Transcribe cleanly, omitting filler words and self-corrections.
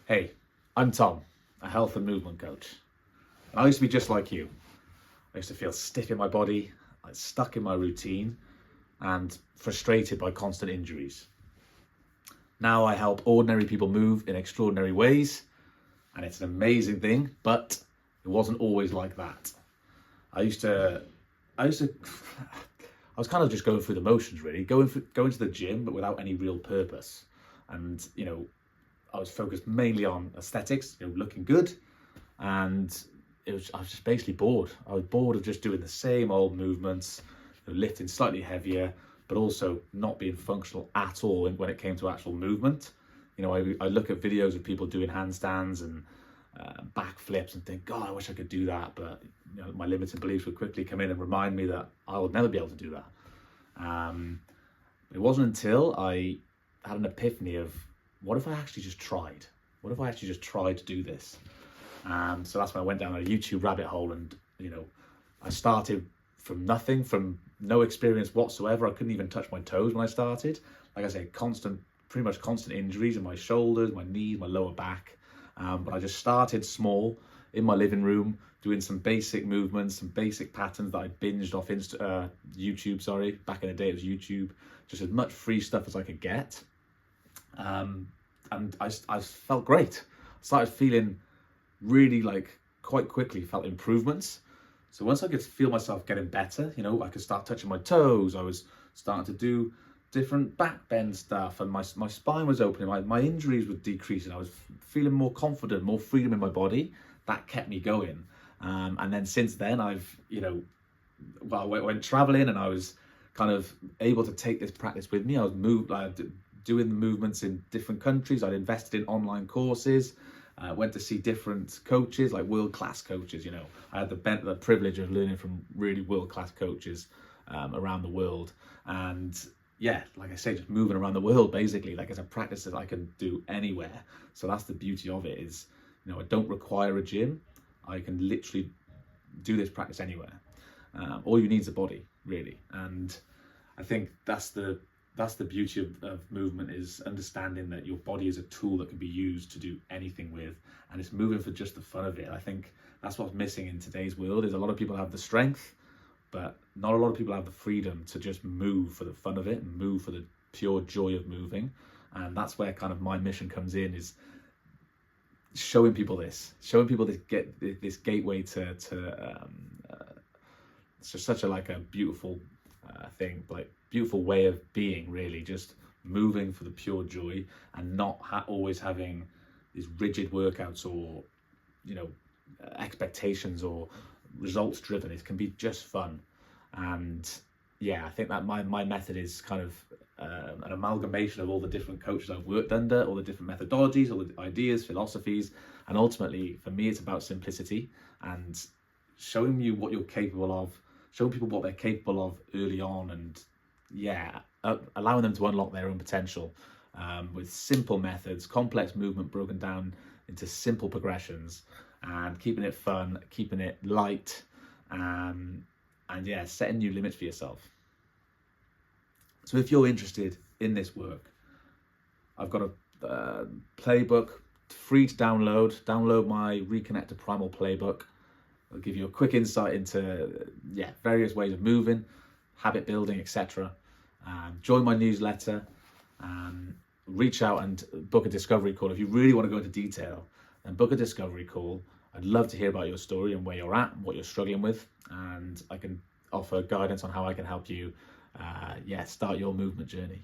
Hey, I'm Tom, a health and movement coach. And I used to be just like you. I used to feel stiff in my body, like stuck in my routine, and frustrated by constant injuries. Now I help ordinary people move in extraordinary ways, and it's an amazing thing, but it wasn't always like that. I used to, I used to, I was kind of just going through the motions really, going to the gym, but without any real purpose. And, I was focused mainly on aesthetics, looking good, and I was just basically bored. I was bored of just doing the same old movements, lifting slightly heavier, but also not being functional at all when it came to actual movement. I look at videos of people doing handstands and back flips and think, God, I wish I could do that. But my limited beliefs would quickly come in and remind me that I would never be able to do that. It wasn't until I had an epiphany of, what if I actually just tried? What if I actually just tried to do this? So that's when I went down a YouTube rabbit hole, and I started from nothing, from no experience whatsoever. I couldn't even touch my toes when I started. Like I say, pretty much constant injuries in my shoulders, my knees, my lower back. But I just started small in my living room, doing some basic movements, some basic patterns that I binged off YouTube. Back in the day it was YouTube, just as much free stuff as I could get. And I felt great. I started feeling really, quite quickly felt improvements. So once I could feel myself getting better, I could start touching my toes. I was starting to do different back bend stuff, and my spine was opening. My injuries were decreasing. I was feeling more confident, more freedom in my body. That kept me going. And then since then, I went traveling, and I was kind of able to take this practice with me. I was doing the movements in different countries. I'd invested in online courses. Went to see different coaches, like world-class coaches. I had the privilege of learning from really world-class coaches around the world. And yeah, like I say, just moving around the world, basically, it's a practice that I can do anywhere. So that's the beauty of it, is, I don't require a gym. I can literally do this practice anywhere. All you need is a body, really. And I think that's the beauty of movement, is understanding that your body is a tool that can be used to do anything with, and it's moving for just the fun of it. I think that's what's missing in today's world, is a lot of people have the strength, but not a lot of people have the freedom to just move for the fun of it and move for the pure joy of moving. And that's where kind of my mission comes in, is showing people this gateway to it's just such a beautiful thing, beautiful way of being, really, just moving for the pure joy, and not always having these rigid workouts or expectations or results driven. It can be just fun. And yeah, I think that my method is kind of an amalgamation of all the different coaches I've worked under, all the different methodologies, all the ideas, philosophies, and ultimately for me it's about simplicity and showing you what you're capable of, showing people what they're capable of early on, and allowing them to unlock their own potential with simple methods, complex movement broken down into simple progressions, and keeping it fun, keeping it light, and setting new limits for yourself. So if you're interested in this work, I've got a playbook free to download. Download my Reconnect to Primal playbook. It'll give you a quick insight into various ways of moving, habit building, etc. Join my newsletter. Reach out and book a discovery call. If you really want to go into detail, then book a discovery call. I'd love to hear about your story and where you're at and what you're struggling with, and I can offer guidance on how I can help you start your movement journey.